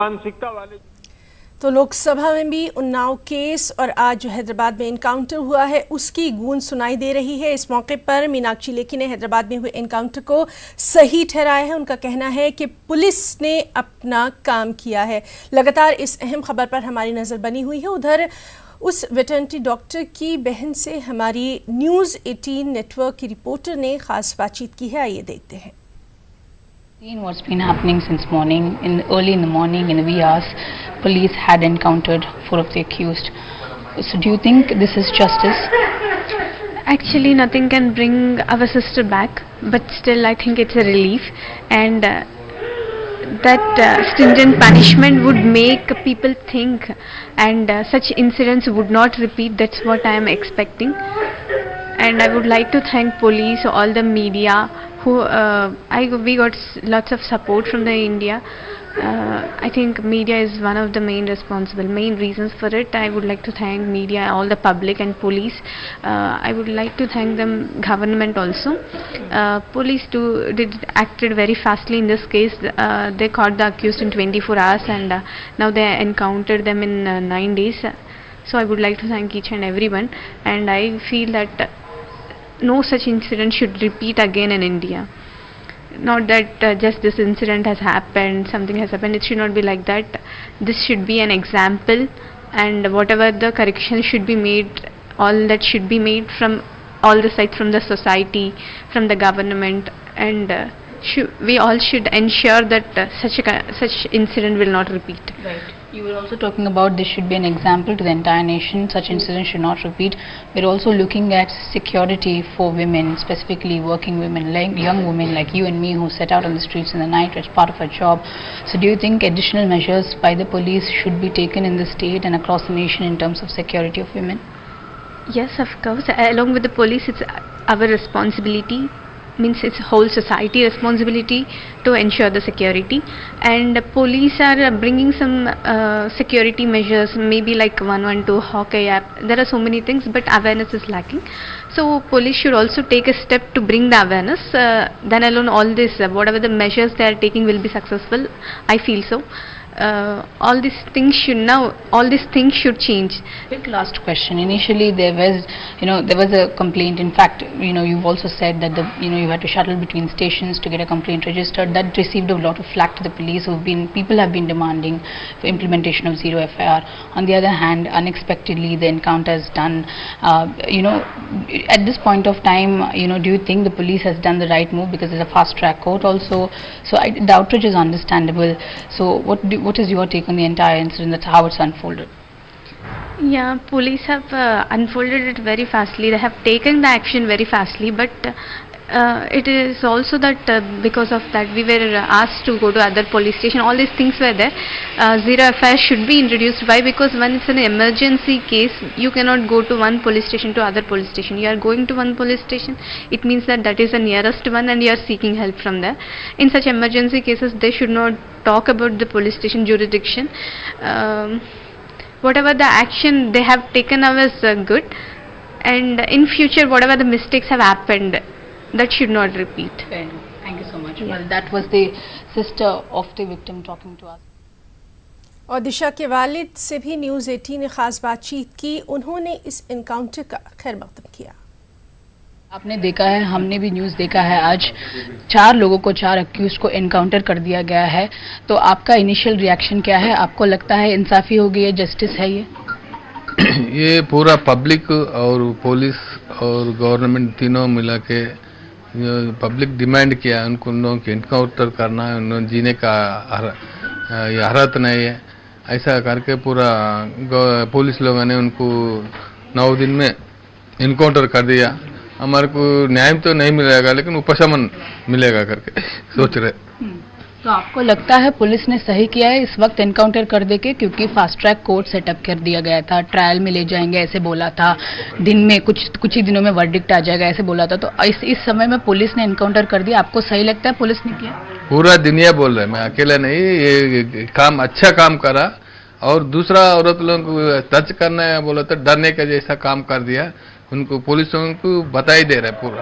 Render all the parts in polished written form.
मानसिकता वाले। तो लोकसभा में भी उन्नाव केस और आज जो हैदराबाद में एनकाउंटर हुआ है उसकी गूंज सुनाई दे रही है। इस मौके पर मीनाक्षी लेखी ने हैदराबाद में हुए एनकाउंटर को सही ठहराया है। उनका कहना है कि पुलिस ने अपना काम किया है। लगातार इस अहम खबर पर हमारी नज़र बनी हुई है। उधर उस वेटरनरी डॉक्टर की बहन से हमारी न्यूज़ 18 नेटवर्क की रिपोर्टर ने खास बातचीत की है। आइए देखते हैं। What's been happening since morning, early in the morning, in the wee hours, police had encountered 4 of the accused. So do you think this is justice? Actually, nothing can bring our sister back, but still I think it's a relief, and that stringent punishment would make people think, and such incidents would not repeat. That's what I am expecting, and I would like to thank police, all the media, who we got lots of support from the India. I think media is one of the main reasons for it. I would like to thank media, all the public and police. I would like to thank them, government also. Police acted very fastly in this case. They caught the accused in 24 hours, and now they encountered them in 9 days. So I would like to thank each and everyone, and I feel that no such incident should repeat again in India. Not that just this incident has happened, something has happened. It should not be like that. This should be an example, and whatever the correction should be made, all that should be made from all the sides, from the society, from the government, and we all should ensure that such incident will not repeat. Right. You were also talking about this should be an example to the entire nation. Such incidents should not repeat. We're also looking at security for women, specifically working women, like young women like you and me, who set out on the streets in the night as part of our job. So do you think additional measures by the police should be taken in the state and across the nation in terms of security of women? Yes, of course. Along with the police, it's our responsibility. Means it's whole society responsibility to ensure the security, and police are bringing some security measures, maybe like 112 Hawkeye app. There are so many things, but awareness is lacking. So police should also take a step to bring the awareness. Then alone all this, whatever the measures they are taking will be successful. I feel so. All these things should change. Quick last question. Initially there was a complaint. In fact, you've also said that you had to shuttle between stations to get a complaint registered. That received a lot of flack to the police. People have been demanding for implementation of zero FIR. On the other hand, unexpectedly the encounter is done. At this point of time, do you think the police has done the right move, because there's a fast track court also? So the outrage is understandable. So what is your take on the entire incident? That's how it's unfolded. Yeah, police have unfolded it very fastly. They have taken the action very fastly, but it is also that because of that we were asked to go to other police station. All these things were there. Zero FIR should be introduced. Why? Because when it's an emergency case, you cannot go to one police station to other police station. You are going to one police station, it means that is the nearest one, and you are seeking help from there. In such emergency cases, they should not talk about the police station jurisdiction. Whatever the action they have taken now is good, and in future whatever the mistakes have happened, that should not repeat. Fair enough. Thank you so much. Yeah. Well, that was the sister of the victim talking to us. और दिशा के वालिद से भी news 18 ने खास बातचीत की। उन्होंने इस इनकाउंटर का खैर मकदम किया। आपने देखा है, हमने भी न्यूज़ देखा है, आज 4 लोगों को, 4 अक्यूज को एनकाउंटर कर दिया गया है। तो आपका इनिशियल रिएक्शन क्या है? आपको लगता है इंसाफी हो गई है, जस्टिस है ये? ये पूरा पब्लिक और पुलिस और गवर्नमेंट तीनों मिला के पब्लिक डिमांड किया उनको, उन लोगों के इनकाउंटर करना है, उन्होंने जीने का हरत नहीं है, ऐसा करके पूरा पुलिस लोगों ने उनको 9 दिन में इनकाउंटर कर दिया। हमारे को न्याय तो नहीं मिलेगा, लेकिन उपशमन मिलेगा करके सोच रहे। तो आपको लगता है पुलिस ने सही किया है इस वक्त एनकाउंटर कर दे के? क्योंकि फास्ट ट्रैक कोर्ट सेटअप कर दिया गया था, ट्रायल में ले जाएंगे ऐसे बोला था, दिन में कुछ ही दिनों में वर्डिक्ट आ जाएगा ऐसे बोला था। तो इस समय में पुलिस ने एनकाउंटर कर दिया, आपको सही लगता है पुलिस ने किया? पूरा दुनिया बोल रहा है, मैं अकेला नहीं, ये काम अच्छा काम करा, और दूसरा औरत लोगों को टच करना है बोला तो डरने का जैसा काम कर दिया। उनको पुलिस उनको बता ही दे रहा है पूरा।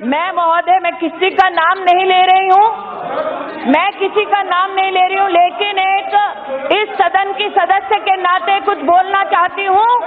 मैं महोदय, मैं किसी का नाम नहीं ले रही हूँ, लेकिन एक इस सदन की सदस्य के नाते कुछ बोलना चाहती हूँ।